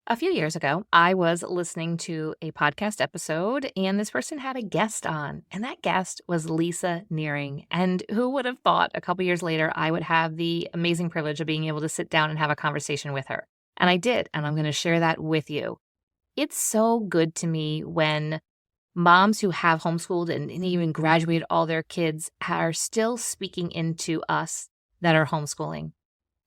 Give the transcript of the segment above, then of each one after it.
A few years ago, I was listening to a podcast episode, and this person had a guest on, and that guest was Lisa Nehring. And who would have thought a couple years later I would have the amazing privilege of being able to sit down and have a conversation with her? And I did, and I'm going to share that with you. It's so good to me when moms who have homeschooled and even graduated all their kids are still speaking into us that are homeschooling.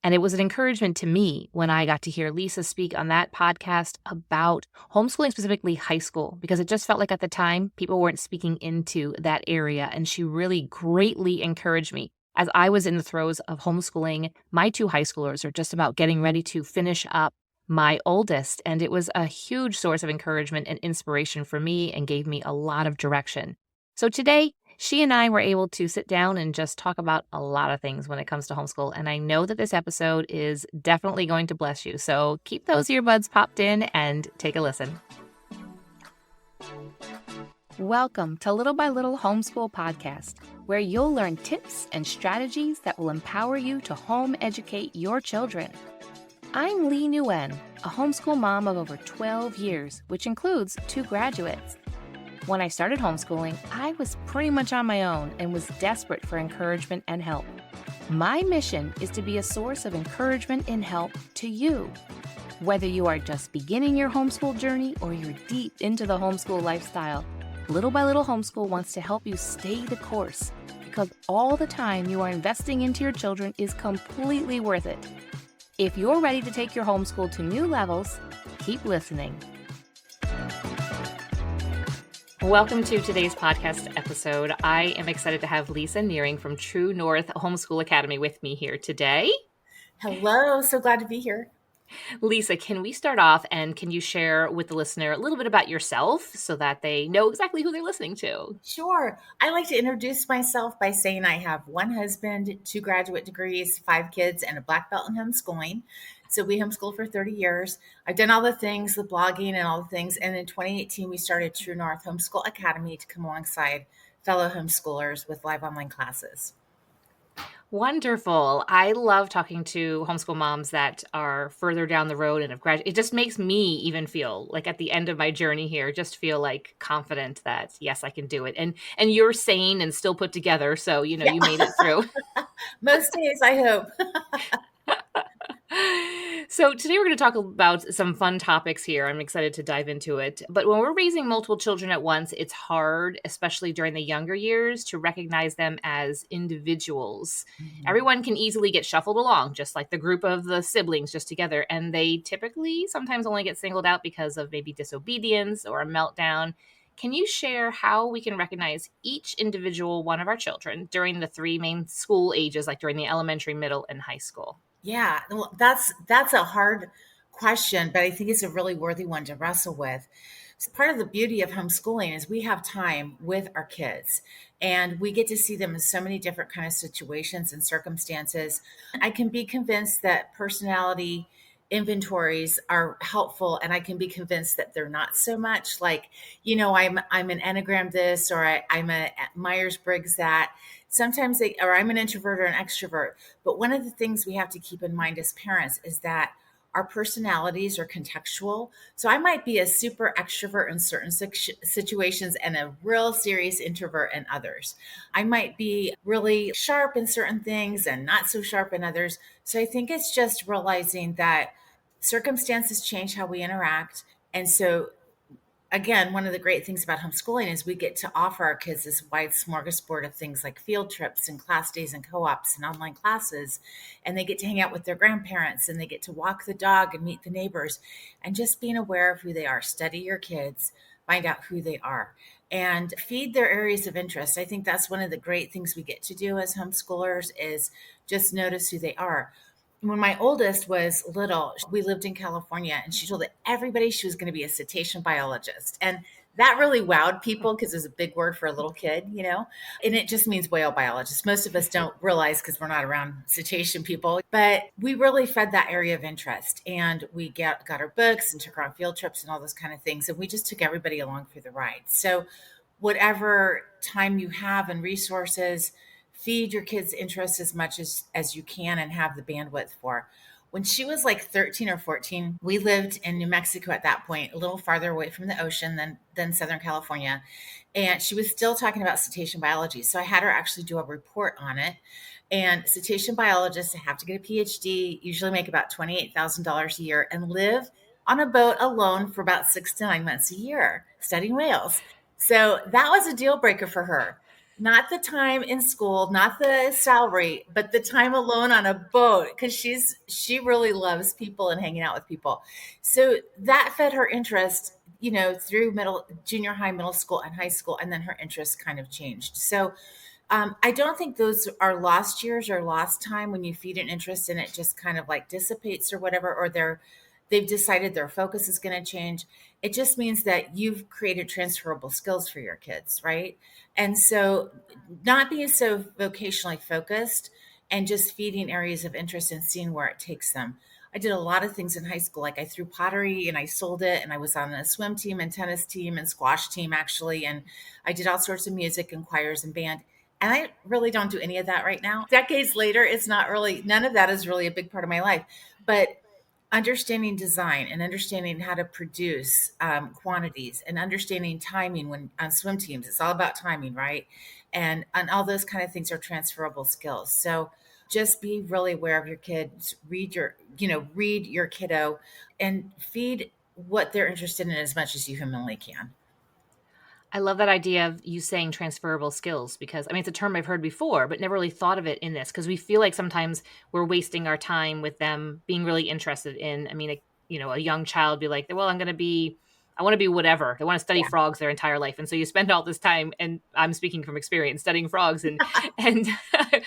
And it was an encouragement to me when I got to hear Lisa speak on that podcast about homeschooling, specifically high school, because it just felt like at the time people weren't speaking into that area. And she really greatly encouraged me as I was in the throes of homeschooling. My two high schoolers are just about getting ready to finish up my oldest. And it was a huge source of encouragement and inspiration for me and gave me a lot of direction. So today, she and I were able to sit down and just talk about a lot of things when it comes to homeschool. And I know that this episode is definitely going to bless you. So keep those earbuds popped in and take a listen. Welcome to Little by Little Homeschool Podcast, where you'll learn tips and strategies that will empower you to home educate your children. I'm Leigh, a homeschool mom of over 12 years, which includes 2 graduates. When I started homeschooling, I was pretty much on my own and was desperate for encouragement and help. My mission is to be a source of encouragement and help to you. Whether you are just beginning your homeschool journey or you're deep into the homeschool lifestyle, Little by Little Homeschool wants to help you stay the course because all the time you are investing into your children is completely worth it. If you're ready to take your homeschool to new levels, keep listening. Welcome to today's podcast episode. I am excited to have Lisa Nehring from True North Homeschool Academy with me here today. Hello, so glad to be here. Lisa, can we start off and can you share with the listener a little bit about yourself so that they know exactly who they're listening to? Sure. I like to introduce myself by saying I have 1 husband, 2 graduate degrees, 5 kids, and a black belt in homeschooling. So we homeschooled for 30 years. I've done all the things, the blogging and all the things. And in 2018, we started True North Homeschool Academy to come alongside fellow homeschoolers with live online classes. Wonderful. I love talking to homeschool moms that are further down the road and have graduated. It just makes me even feel like at the end of my journey here, just feel like confident that yes, I can do it. And you're sane and still put together. So, you Yeah. made it through. Most days, I hope. So today we're going to talk about some fun topics here. I'm excited to dive into it. But when we're raising multiple children at once, it's hard, especially during the younger years, to recognize them as individuals. Everyone can easily get shuffled along, just like the group of the siblings just together. And they typically sometimes only get singled out because of maybe disobedience or a meltdown. Can you share how we can recognize each individual one of our children during the 3 main school ages, like during the elementary, middle, and high school? Yeah, well, that's a hard question, but I think it's a really worthy one to wrestle with. So part of the beauty of homeschooling is we have time with our kids and we get to see them in so many different kind of situations and circumstances. I can be convinced that personality inventories are helpful and I can be convinced that they're not so much. Like, I'm an Enneagram this or I'm a Myers-Briggs that. Sometimes or I'm an introvert or an extrovert. But one of the things we have to keep in mind as parents is that our personalities are contextual. So I might be a super extrovert in certain situations and a real serious introvert in others. I might be really sharp in certain things and not so sharp in others. So I think it's just realizing that circumstances change how we interact. And so again, one of the great things about homeschooling is we get to offer our kids this wide smorgasbord of things like field trips and class days and co-ops and online classes. And they get to hang out with their grandparents and they get to walk the dog and meet the neighbors and just being aware of who they are. Study your kids, find out who they are and feed their areas of interest. I think that's one of the great things we get to do as homeschoolers is just notice who they are. When my oldest was little, we lived in California and she told everybody she was going to be a cetacean biologist. And that really wowed people because it's a big word for a little kid, and it just means whale biologist. Most of us don't realize because we're not around cetacean people, but we really fed that area of interest and we got our books and took her on field trips and all those kind of things. And we just took everybody along for the ride. So whatever time you have and resources, feed your kids' interests as much as you can and have the bandwidth for. When she was like 13 or 14, we lived in New Mexico at that point, a little farther away from the ocean than Southern California. And she was still talking about cetacean biology. So I had her actually do a report on it. And cetacean biologists have to get a PhD, usually make about $28,000 a year, and live on a boat alone for about 6 to 9 months a year studying whales. So that was a deal breaker for her. Not the time in school, not the salary, but the time alone on a boat, because she really loves people and hanging out with people. So that fed her interest, through junior high, middle school, and high school, and then her interests kind of changed. So I don't think those are lost years or lost time when you feed an interest and it just kind of like dissipates or whatever, or they've decided their focus is going to change. It just means that you've created transferable skills for your kids, right? And so not being so vocationally focused and just feeding areas of interest and seeing where it takes them. I did a lot of things in high school. Like I threw pottery and I sold it, and I was on a swim team and tennis team and squash team actually. And I did all sorts of music and choirs and band. And I really don't do any of that right now. Decades later, none of that is really a big part of my life. But understanding design and understanding how to produce quantities and understanding timing when on swim teams, it's all about timing, right? And all those kind of things are transferable skills. So just be really aware of your kids, read your kiddo and feed what they're interested in as much as you humanly can. I love that idea of you saying transferable skills because, I mean, it's a term I've heard before, but never really thought of it in this because we feel like sometimes we're wasting our time with them being really interested in, I mean, a young child be like, well, I want to be whatever. They want to study Yeah. frogs their entire life. And so you spend all this time, and I'm speaking from experience, studying frogs and,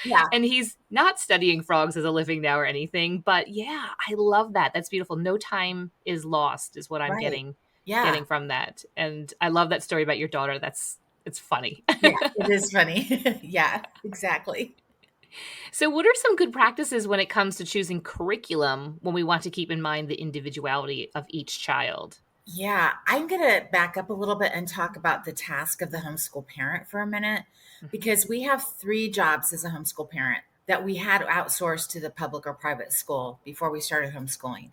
Yeah. and he's not studying frogs as a living now or anything. But yeah, I love that. That's beautiful. No time is lost is what I'm Right. getting Yeah. getting from that. And I love that story about your daughter. It's funny. Yeah. It is funny. Yeah, exactly. So what are some good practices when it comes to choosing curriculum when we want to keep in mind the individuality of each child? Yeah, I'm going to back up a little bit and talk about the task of the homeschool parent for a minute, Mhm. because we have three jobs as a homeschool parent that we had outsourced to the public or private school before we started homeschooling.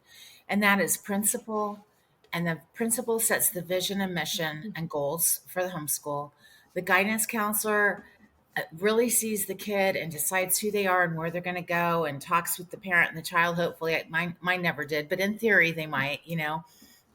And that is principal, and the principal sets the vision and mission and goals for the homeschool. The guidance counselor really sees the kid and decides who they are and where they're going to go and talks with the parent and the child. Hopefully, mine never did, but in theory, they might,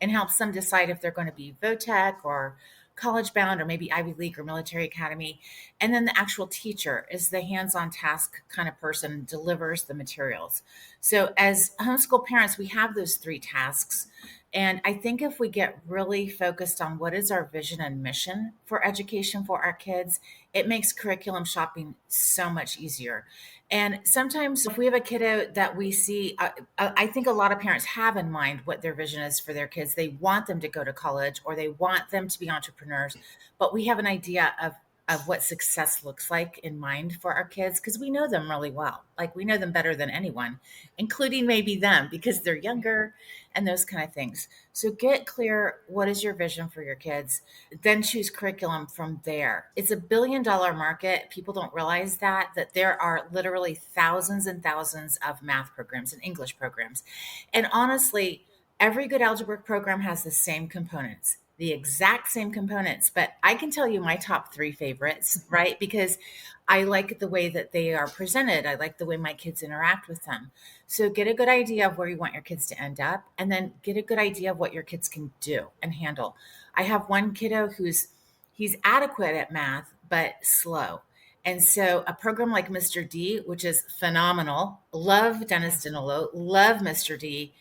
and helps them decide if they're going to be VOTEC or college bound or maybe Ivy League or military academy. And then the actual teacher is the hands on task kind of person, delivers the materials. So, as homeschool parents, we have those three tasks. And I think if we get really focused on what is our vision and mission for education for our kids, it makes curriculum shopping so much easier. And sometimes, if we have a kiddo that we see, I think a lot of parents have in mind what their vision is for their kids. They want them to go to college or they want them to be entrepreneurs, but we have an idea of what success looks like in mind for our kids because we know them really well. Like we know them better than anyone, including maybe them because they're younger and those kind of things. So get clear, what is your vision for your kids? Then choose curriculum from there. It's a $1 billion market. People don't realize that there are literally thousands and thousands of math programs and English programs. And honestly, every good algebraic program has the same components, the exact same components, but I can tell you my top three favorites, right? Because I like the way that they are presented. I like the way my kids interact with them. So get a good idea of where you want your kids to end up, and then get a good idea of what your kids can do and handle. I have one kiddo he's adequate at math, but slow. And so a program like Mr. D, which is phenomenal, love Yeah. Dennis Dinolo, love Mr. D,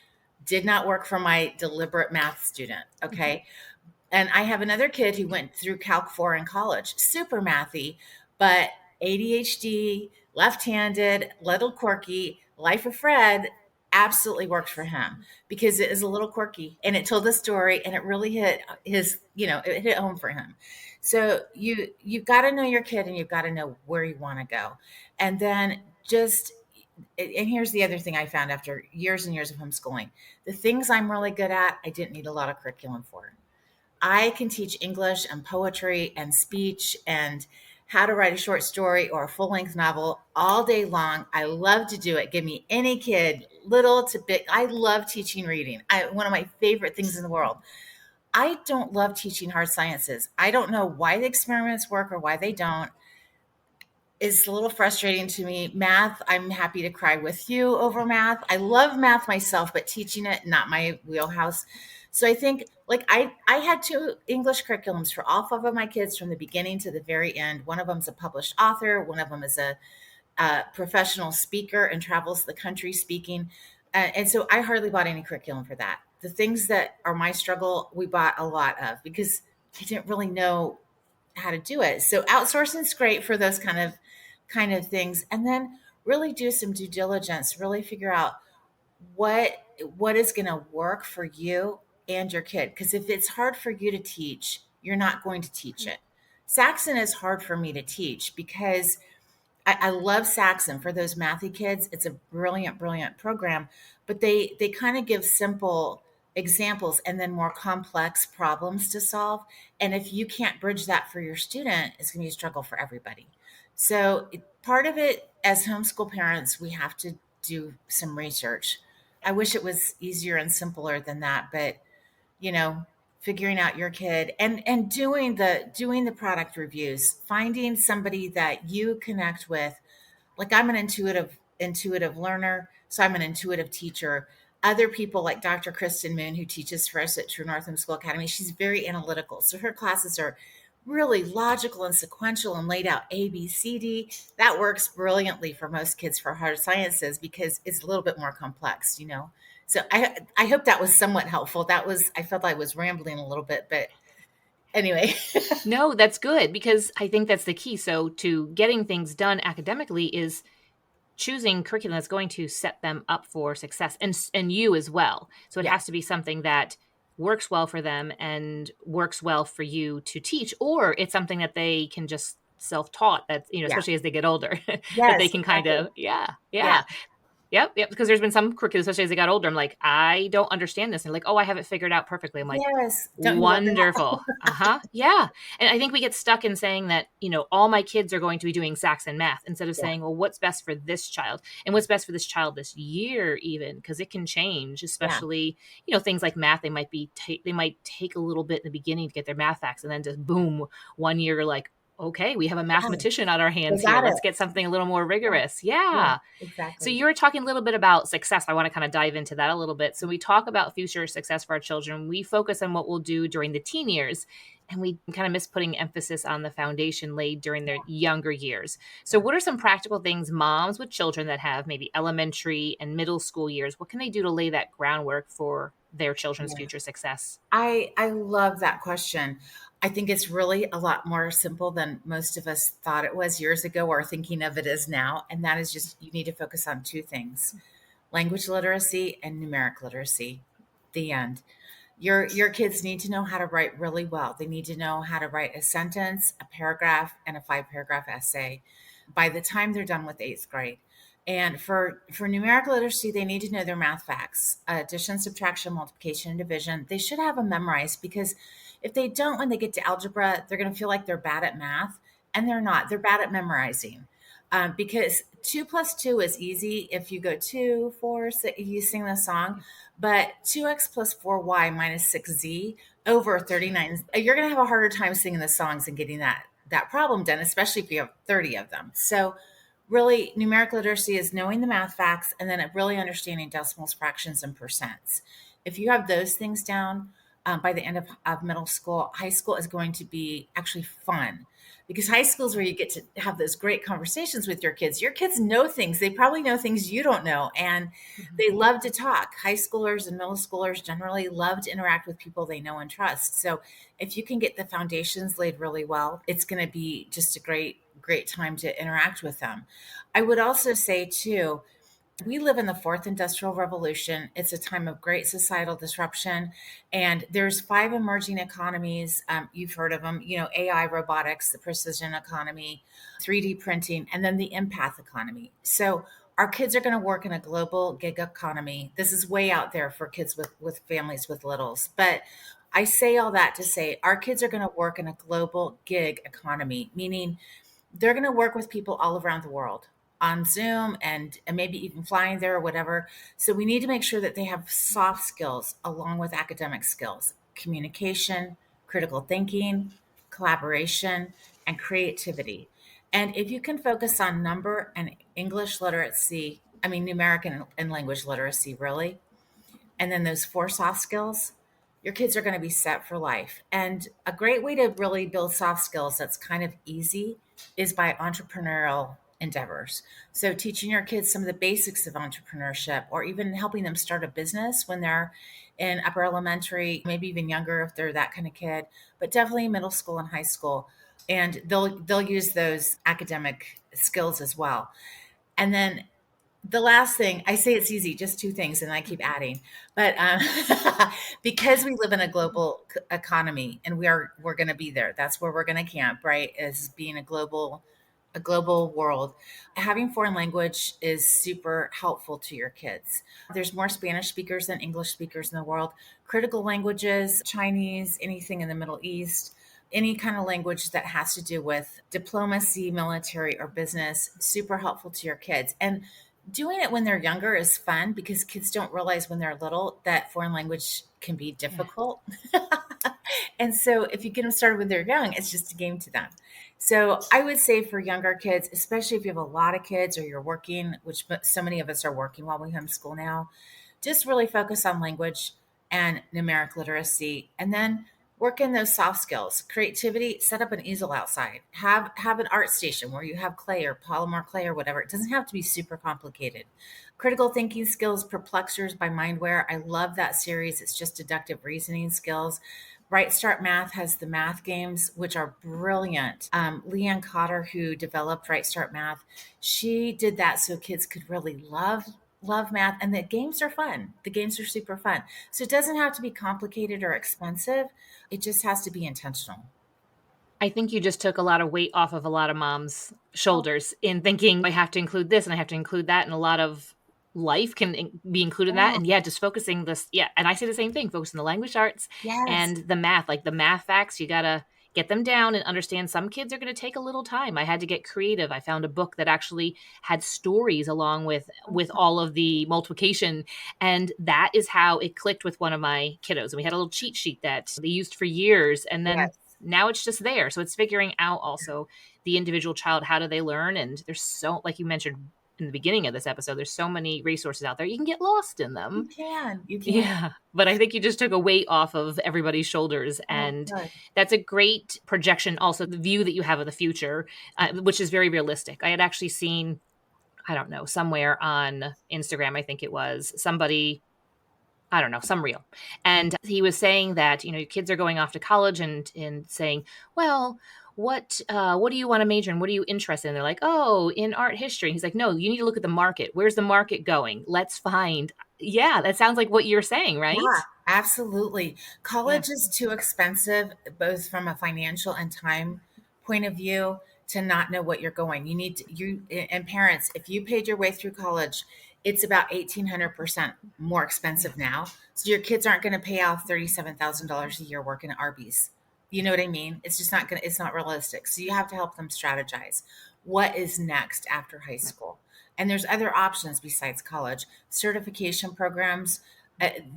did not work for my deliberate math student. Mhm. Okay. And I have another kid who went through Calc 4 in college, super mathy, but ADHD, left handed, little quirky, Life of Fred absolutely worked for him because it is a little quirky and it told the story and it really hit it hit home for him. So you've got to know your kid and you've got to know where you want to go. And then just and here's the other thing I found after years and years of homeschooling. The things I'm really good at, I didn't need a lot of curriculum for. I can teach English and poetry and speech and how to write a short story or a full length novel all day long. I love to do it. Give me any kid, little to big. I love teaching reading. One of my favorite things in the world. I don't love teaching hard sciences. I don't know why the experiments work or why they don't. It's a little frustrating to me. Math, I'm happy to cry with you over math. I love math myself, but teaching it, not my wheelhouse. So I think like I had two English curriculums for all five of my kids from the beginning to the very end. One of them's a published author, one of them is a professional speaker and travels the country speaking. And so I hardly bought any curriculum for that. The things that are my struggle, we bought a lot of because I didn't really know how to do it. So outsourcing is great for those kind of things. And then really do some due diligence, really figure out what what is going to work for you and your kid. Because if it's hard for you to teach, you're not going to teach it. Saxon is hard for me to teach because I love Saxon for those mathy kids. It's a brilliant, brilliant program, but they kind of give simple examples and then more complex problems to solve. And if you can't bridge that for your student, it's going to be a struggle for everybody. So part of it as homeschool parents, we have to do some research. I wish it was easier and simpler than that, but you know, figuring out your kid and doing the product reviews, finding somebody that you connect with. Like I'm an intuitive learner, so I'm an intuitive teacher. Other people like Dr. Kristen Moon, who teaches for us at True North Homeschool Academy, she's very analytical. So her classes are really logical and sequential and laid out A, B, C, D. That works brilliantly for most kids for hard sciences because it's a little bit more complex. So I hope that was somewhat helpful. I felt I was rambling a little bit, but anyway. No, that's good because I think that's the key. So to getting things done academically is choosing curriculum that's going to set them up for success and you as well. So it Yeah, has to be something that works well for them and works well for you to teach, or it's something that they can just self-taught that, yeah. especially as they get older, that they Yes, can kind exactly. of, yeah, Yeah. yeah. Yep, yep, because there's been some curriculum, especially as they got older, I'm like, "I don't understand this." And like, "Oh, I have it figured out perfectly." I'm like, Yes. Don't you love that? "Wonderful." Uh-huh, yeah, and I think we get stuck in saying that, all my kids are going to be doing Saxon math instead of Yeah, saying, "Well, what's best for this child?" And what's best for this child this year even, because it can change, yeah, especially, things like math, they might take a little bit in the beginning to get their math facts, and then just boom, one year, like, "Okay, we have a yeah. mathematician on our They hands here. got it. Let's get something a little more Yeah, rigorous." yeah, Yeah. So exactly. you were talking a little bit about success. I want to kind of dive into that a little bit. So we talk about future success for our children. We focus on what we'll do during the teen years, and we kind of miss putting emphasis on the foundation laid during their younger years. So Yeah, what are some practical things moms with children that have maybe elementary and middle school years, what can they do to lay that groundwork for their children's yeah. future success? I love that question. I think it's really a lot more simple than most of us thought it was years ago or thinking of it as now. And that is just you need to focus on two things: language literacy and numeric literacy. The end. Your kids need to know how to write really well. They need to know how to write a sentence, a paragraph, and a 5 paragraph essay by the time they're done with eighth grade. And for numerical literacy, they need to know their math facts: addition, subtraction, multiplication, and division. They should have them memorized because if they don't, when they get to algebra, they're going to feel like they're bad at math, and they're not. They're bad at memorizing. Because 2 plus 2 is easy if you go 2, 4, 6, you sing the song, but 2x plus 4y minus 6z over 39, you're going to have a harder time singing the songs and getting that problem done, especially if you have 30 of them. So really numerical literacy is knowing the math facts and then really understanding decimals, fractions, and percents. If you have those things down by the end of middle school, high school is going to be actually fun because high school is where you get to have those great conversations with your kids. Your kids know things. They probably know things you don't know. And Mhm. they love to talk. High schoolers and middle schoolers generally love to interact with people they know and trust. So if you can get the foundations laid really well, it's going to be just a great time to interact with them. I would also say too, we live in the fourth industrial revolution. It's a time of great societal disruption, and there's five emerging economies. You've heard of them, AI, robotics, the precision economy, 3D printing, and then the empath economy. So our kids are going to work in a global gig economy. This is way out there for kids with families with littles, but I say all that to say our kids are going to work in a global gig economy, meaning they're going to work with people all around the world on Zoom and maybe even flying there or whatever. So we need to make sure that they have soft skills along with academic skills, communication, critical thinking, collaboration, and creativity. And if you can focus on number and English literacy, I mean, numeric and language literacy, really, and then those four soft skills, your kids are going to be set for life. And a great way to really build soft skills that's kind of easy is by entrepreneurial endeavors. So, teaching your kids some of the basics of entrepreneurship, or even helping them start a business when they're in upper elementary, maybe even younger if they're that kind of kid, but definitely middle school and high school. And they'll use those academic skills as well. And then the last thing, I say it's easy, just two things, and I keep adding. But because we live in a global economy, and we're going to be there. That's where we're going to camp, right? As being a global world. Having foreign language is super helpful to your kids. There's more Spanish speakers than English speakers in the world. Critical languages, Chinese, anything in the Middle East, any kind of language that has to do with diplomacy, military, or business, super helpful to your kids. And doing it when they're younger is fun because kids don't realize when they're little that foreign language can be Yeah. difficult. And so if you get them started when they're young, it's just a game to them. So I would say for younger kids, especially if you have a lot of kids or you're working, which so many of us are working while we homeschool now, just really focus on language and numeric literacy, and then work in those soft skills. Creativity, set up an easel outside. Have an art station where you have clay or polymer clay or whatever. It doesn't have to be super complicated. Critical thinking skills, Perplexers by Mindware. I love that series. It's just deductive reasoning skills. Right Start Math has the math games, which are brilliant. Leanne Cotter, who developed Right Start Math, she did that so kids could really love math, and the games are fun. The games are super fun. So it doesn't have to be complicated or expensive. It just has to be intentional. I think you just took a lot of weight off of a lot of moms' Oh, shoulders in thinking, "I have to include this, and I have to include that," and a lot of life can be included in that, yeah. and yeah, just focusing this yeah, and I say the same thing, focus on the language arts Yes. and the math, like, the math facts, you gotta get them down and understand some kids are gonna take a little time. I had to get creative. I found a book that actually had stories along with all of the multiplication, and that is how it clicked with one of my kiddos, and we had a little cheat sheet that they used for years, and then Yes. now it's just there. So it's figuring out also the individual child, how do they learn? And there's so, like you mentioned in the beginning of this episode, there's so many resources out there. You can get lost in You them. can. You can. Yeah. But I think you just took a weight off of everybody's shoulders. Oh, And good. that's a great projection. Also, the view that you have of the future, which is very realistic. I had actually seen, I don't know, somewhere on Instagram, I think it was somebody, I don't know, some reel. And he was saying that, kids are going off to college and saying, "Well, what do you want to major in? What are you interested in?" They're like, "Oh, in art history." He's like, "No, you need to look at the market. Where's the market going? Let's find." Yeah, that sounds like what you're saying, right? Yeah, absolutely. Yeah. College is too expensive, both from a financial and time point of view, to not know what you're going. You need to, you and parents, if you paid your way through college, it's about 1,800% more Yeah. expensive now. So your kids aren't going to pay off $37,000 a year working at Arby's. You know what I mean? It's just not going to, it's not realistic. So you have to help them strategize. What is next after high Right. school? And there's other options besides college. Certification programs,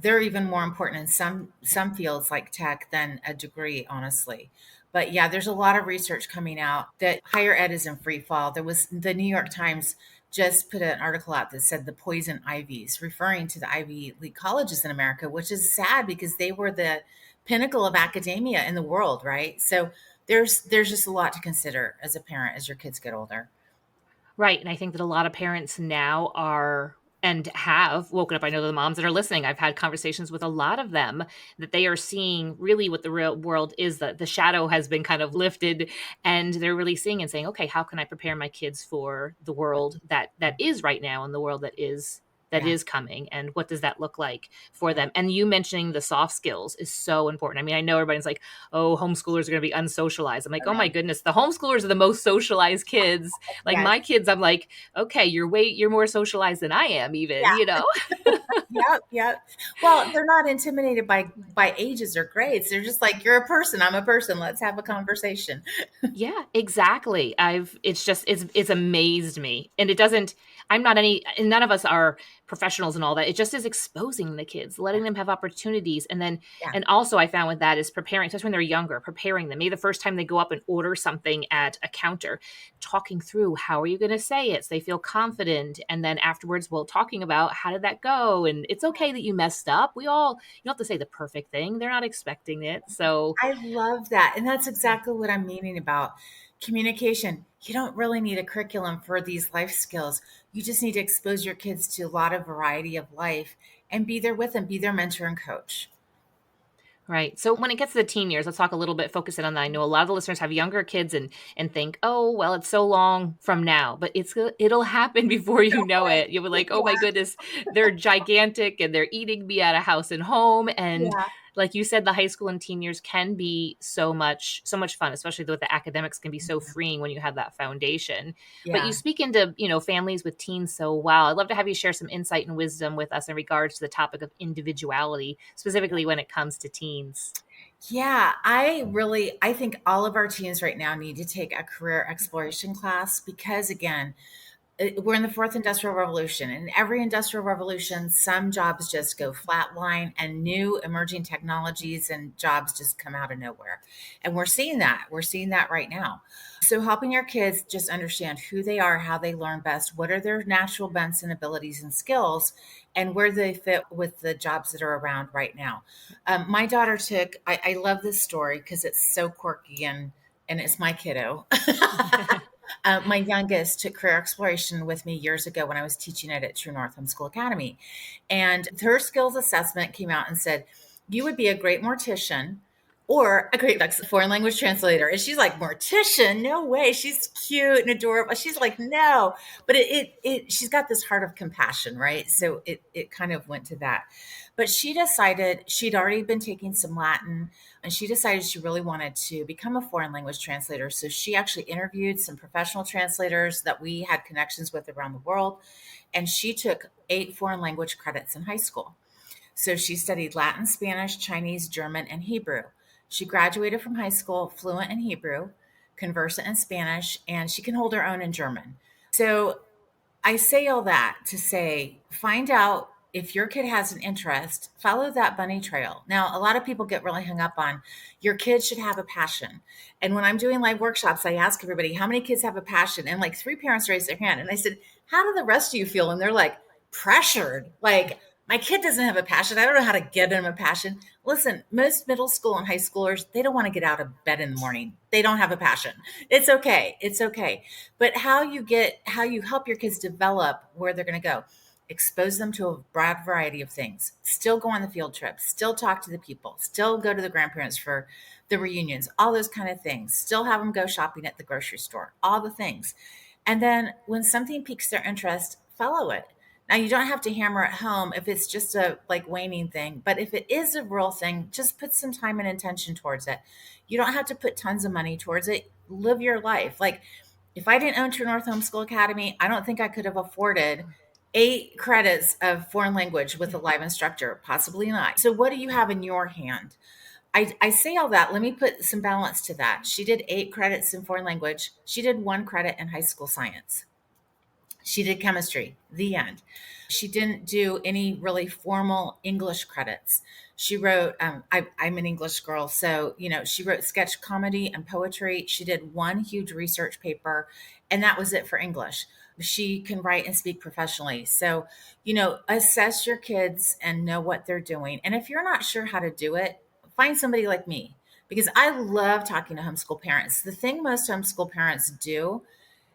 they're even more important in some fields like tech than a degree, honestly. But yeah, there's a lot of research coming out that higher ed is in free fall. There was the New York Times just put an article out that said the poison ivies, referring to the Ivy League colleges in America, which is sad because they were the pinnacle of academia in the world, right? So there's just a lot to consider as a parent as your kids get older. Right, and I think that a lot of parents now are and have woken up. I know the moms that are listening, I've had conversations with a lot of them that they are seeing really what the real world is, that the shadow has been kind of lifted, and they're really seeing and saying, "Okay, how can I prepare my kids for the world that is right now and the world that is that Yeah. is coming, and what does that look like for them. And you mentioning the soft skills is so important. I mean, I know everybody's like, oh, homeschoolers are going to be unsocialized. I'm like, oh my goodness, the homeschoolers are the most socialized kids. Like Yes. my kids, I'm like, okay, you're more socialized than I am, even, you know. Yep, yep. Well, they're not intimidated by ages or grades. They're just like, "You're a person, I'm a person. Let's have a conversation." Yeah, exactly. It's just it's amazed me. And it doesn't I'm not any and none of us are professionals and all that. It just is exposing the kids, Yeah, letting them have opportunities. And then yeah. and also I found with that is preparing, especially when they're younger, preparing them. Maybe the first time they go up and order something at a counter, talking through how are you going to say it so they feel confident. And then afterwards, well, talking about how did that go? And it's okay that you messed up. You don't have to say the perfect thing. They're not expecting it. So I love that, and that's exactly what I'm meaning about communication. You don't really need a curriculum for these life skills. You just need to expose your kids to a lot of variety of life and be there with them, be their mentor and coach. right. So when it gets to the teen years, let's talk a little bit, focus in on that. I know a lot of the listeners have younger kids and think, "Oh, well, it's so long from now," but it'll happen before you know it. You'll be like, "Oh my Yeah, goodness, they're gigantic and they're eating me out of house and home." And yeah, like you said, the high school and teen years can be so much fun, especially with the academics can be so freeing when you have that foundation. But you yeah. speak into, families with teens so well. I'd love to have you share some insight and wisdom with us in regards to the topic of individuality, specifically when it comes to teens. Yeah, I think all of our teens right now need to take a career exploration class because again, we're in the fourth industrial revolution, and every industrial revolution some jobs just go flatline and new emerging technologies and jobs just come out of nowhere, and we're seeing that right now. So helping your kids just understand who they are, how they learn best, what are their natural bents and abilities and skills, and where they fit with the jobs that are around right now. My daughter I love this story because it's so quirky and it's my kiddo. My youngest took career exploration with me years ago when I was teaching it at True North Homeschool Academy. And her skills assessment came out and said, you would be a great mortician or a great like, foreign language translator. And she's like, mortician? No way. She's cute and adorable. She's like, no. But she's got this heart of compassion, right? So it kind of went to that. But she decided she'd already been taking some Latin and she decided she really wanted to become a foreign language translator. So she actually interviewed some professional translators that we had connections with around the world. And she took 8 foreign language credits in high school. So she studied Latin, Spanish, Chinese, German, and Hebrew. She graduated from high school fluent in Hebrew, conversant in Spanish, and she can hold her own in German. So I say all that to say, find out if your kid has an interest, follow that bunny trail. Now, a lot of people get really hung up on your kid should have a passion. And when I'm doing live workshops, I ask everybody, how many kids have a passion? And like 3 parents raised their hand. And I said, how do the rest of you feel? And they're like, pressured. Like, my kid doesn't have a passion. I don't know how to get him a passion. Listen, most middle school and high schoolers, they don't want to get out of bed in the morning. They don't have a passion. It's okay. It's okay. But how you help your kids develop where they're going to go, expose them to a broad variety of things, still go on the field trips, still talk to the people, still go to the grandparents for the reunions, all those kind of things, still have them go shopping at the grocery store, all the things. And then when something piques their interest, follow it. Now you don't have to hammer it home if it's just a like waning thing, but if it is a real thing, just put some time and intention towards it. You don't have to put tons of money towards it. Live your life. Like if I didn't own True North Homeschool Academy, I don't think I could have afforded 8 credits of foreign language with a live instructor, possibly not. So, what do you have in your hand? I say all that. Let me put some balance to that. She did 8 credits in foreign language. She did 1 credit in high school science. She did chemistry, the end. She didn't do any really formal English credits. She wrote, I'm an English girl, so, she wrote sketch comedy and poetry. She did one huge research paper, and that was it for English. She can write and speak professionally. So, assess your kids and know what they're doing. And if you're not sure how to do it, find somebody like me because I love talking to homeschool parents. The thing most homeschool parents do,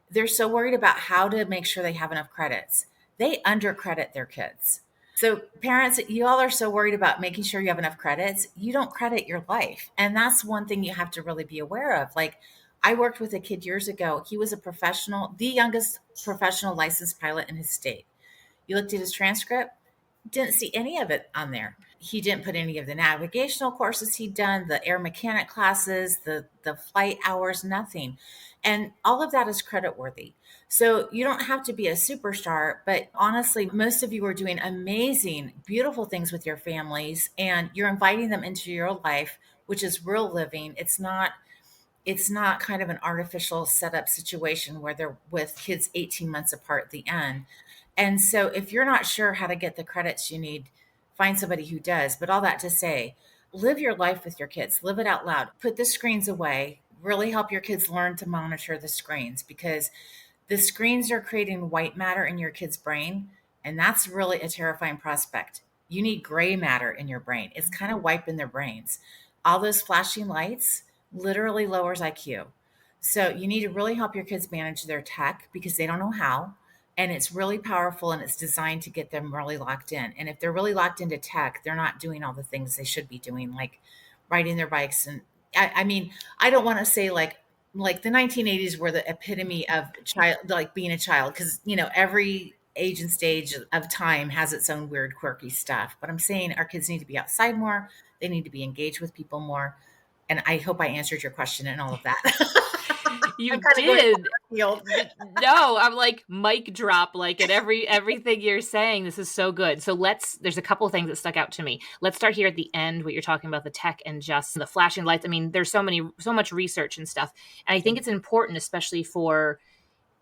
they're so worried about how to make sure they have enough credits. They undercredit their kids. So, parents, you all are so worried about making sure you have enough credits, you don't credit your life. And that's one thing you have to really be aware of. Like, I worked with a kid years ago. He was a professional, the youngest professional licensed pilot in his state. You looked at his transcript, didn't see any of it on there. He didn't put any of the navigational courses he'd done, the air mechanic classes, the flight hours, nothing. And all of that is credit worthy. So you don't have to be a superstar, but honestly, most of you are doing amazing, beautiful things with your families, and you're inviting them into your life, which is real living. It's not kind of an artificial setup situation where they're with kids 18 months apart at the end. And so if you're not sure how to get the credits you need, find somebody who does. But all that to say, live your life with your kids, live it out loud, put the screens away, really help your kids learn to monitor the screens, because the screens are creating white matter in your kid's brain. And that's really a terrifying prospect. You need gray matter in your brain. It's kind of wiping their brains. All those flashing lights literally lowers IQ. So you need to really help your kids manage their tech because they don't know how. And it's really powerful and it's designed to get them really locked in. And if they're really locked into tech, they're not doing all the things they should be doing, like riding their bikes. And I mean, I don't want to say like the 1980s were the epitome of child, like being a child, because every age and stage of time has its own weird, quirky stuff. But I'm saying our kids need to be outside more. They need to be engaged with people more. And I hope I answered your question and all of that. I'm You kind of going did. far afield. No, I'm like mic drop, like at everything you're saying. This is so good. So there's a couple of things that stuck out to me. Let's start here at the end, what you're talking about, the tech and just the flashing lights. I mean, there's so much research and stuff. And I think it's important, especially for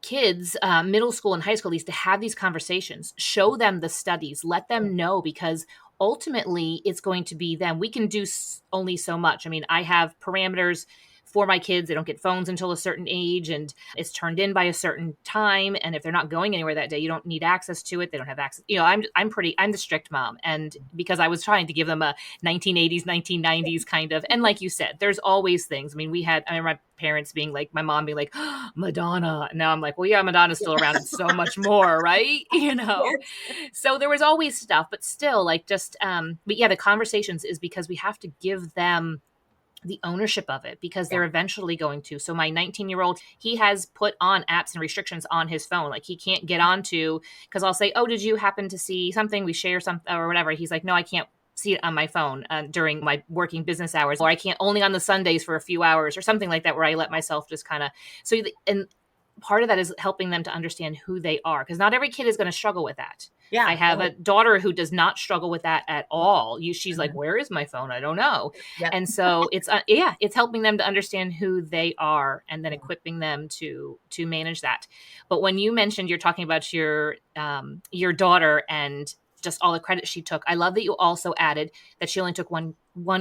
kids, middle school and high school, at least, to have these conversations, show them the studies, let them know, because ultimately it's going to be them. We can do only so much. I mean, I have parameters for my kids. They don't get phones until a certain age, and it's turned in by a certain time. And if they're not going anywhere that day, you don't need access to it. They don't have access. I'm the strict mom. And because I was trying to give them a 1980s, 1990s kind of, and like you said, there's always things. I mean, I remember my parents being like, my mom being like, oh, Madonna. And now I'm like, well, yeah, Madonna's still around and so much more, right? Yes. So there was always stuff, but still, like, just, but yeah, the conversations is because we have to give them the ownership of it, because Yeah. they're eventually going to. So my 19-year-old, he has put on apps and restrictions on his phone. Like, he can't get onto, because I'll say, oh, did you happen to see something? We share something or whatever. He's like, no, I can't see it on my phone during my working business hours, or I can't, only on the Sundays for a few hours or something like that, where I let myself just kind of, and part of that is helping them to understand who they are, because not every kid is going to struggle with that. I Yeah. have a Oh, daughter who does not struggle with that at all. She's like, mhm. where is my phone? I don't know. Yep. And so it's helping them to understand who they are, and then Yeah. equipping them to manage that. But when you mentioned, you're talking about your daughter and just all the credit she took, I love that you also added that she only took one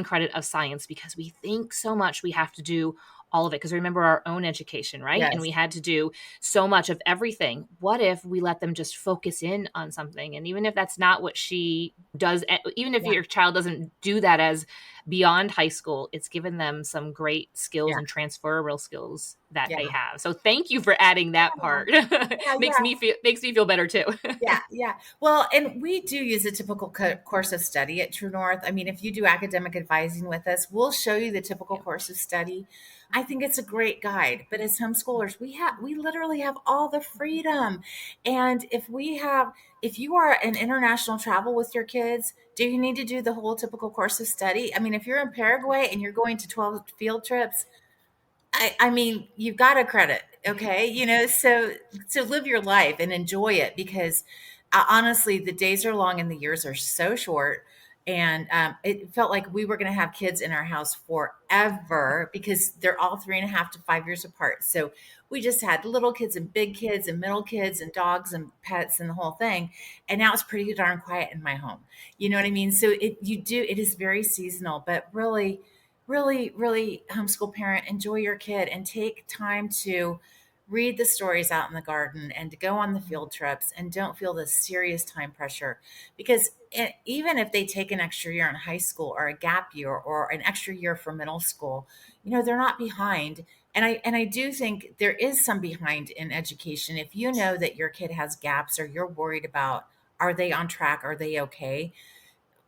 credit of science, because we think so much we have to do all of it, because remember our own education, right? And Yes. we had to do so much of everything. What if we let them just focus in on something? And even if that's not what she does, even if Yeah. your child doesn't do that as beyond high school, it's given them some great skills Yeah. and transferable skills that Yeah. they have. So thank you for adding that Yeah. part. Yeah. Yeah. Makes me feel better too. Yeah, yeah. Well, and we do use a typical course of study at True North. I mean, if you do academic advising with us, we'll show you the typical Yeah. course of study. I think it's a great guide. But as homeschoolers, we literally have all the freedom. And if you are in international travel with your kids, do you need to do the whole typical course of study? I mean, if you're in Paraguay and you're going to 12 field trips, I mean, you've got a credit, okay? So live your life and enjoy it, because honestly, the days are long and the years are so short. And it felt like we were going to have kids in our house forever, because they're all 3.5 to 5 years apart. So we just had little kids and big kids and middle kids and dogs and pets and the whole thing. And now it's pretty darn quiet in my home. You know what I mean? So it is very seasonal, but really, really, really, homeschool parent, enjoy your kid and take time to read the stories out in the garden and to go on the field trips, and don't feel this serious time pressure, because even if they take an extra year in high school or a gap year or an extra year for middle school, they're not behind. And I do think there is some behind in education. If you know that your kid has gaps, or you're worried about, are they on track, are they okay,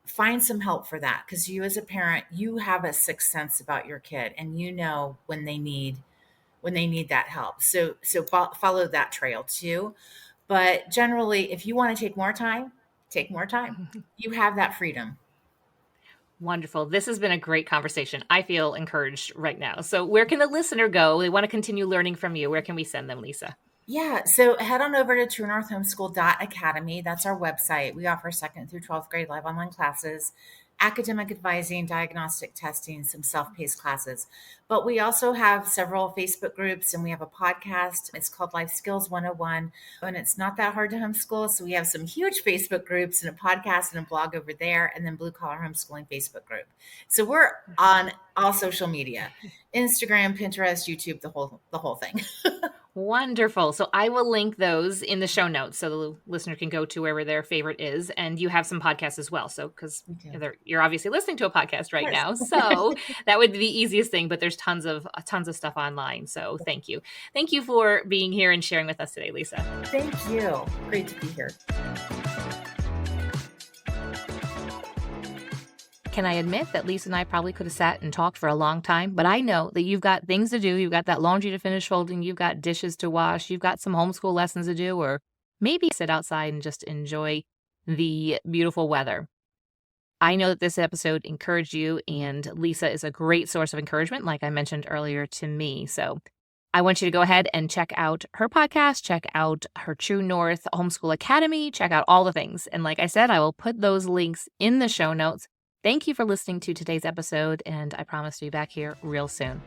find some help for that, because you as a parent, you have a sixth sense about your kid, and you know when they need that help. So follow that trail too. But generally, if you want to take more time, take more time. You have that freedom. Wonderful. This has been a great conversation. I feel encouraged right now. So where can the listener go? They want to continue learning from you. Where can we send them, Lisa? Yeah, so head on over to True North Homeschool Academy. That's our website. We offer second through 12th grade live online classes, academic advising, diagnostic testing, some self-paced classes. But we also have several Facebook groups and we have a podcast. It's called Life Skills 101. And it's not that hard to homeschool. So we have some huge Facebook groups and a podcast and a blog over there, and then Blue Collar Homeschooling Facebook group. So we're on all social media, Instagram, Pinterest, YouTube, the whole thing. Wonderful. So I will link those in the show notes so the listener can go to wherever their favorite is. And you have some podcasts as well. So, because you're obviously listening to a podcast right now. So that would be the easiest thing, but there's tons of stuff online. So thank you. Thank you for being here and sharing with us today, Lisa. Thank you. Great to be here. Can I admit that Lisa and I probably could have sat and talked for a long time, but I know that you've got things to do. You've got that laundry to finish folding. You've got dishes to wash. You've got some homeschool lessons to do, or maybe sit outside and just enjoy the beautiful weather. I know that this episode encouraged you, and Lisa is a great source of encouragement, like I mentioned earlier to me. So I want you to go ahead and check out her podcast, check out her True North Homeschool Academy, check out all the things. And like I said, I will put those links in the show notes. Thank you for listening to today's episode, and I promise to be back here real soon.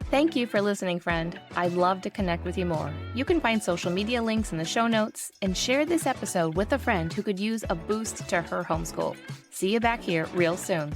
Thank you for listening, friend. I'd love to connect with you more. You can find social media links in the show notes and share this episode with a friend who could use a boost to her homeschool. See you back here real soon.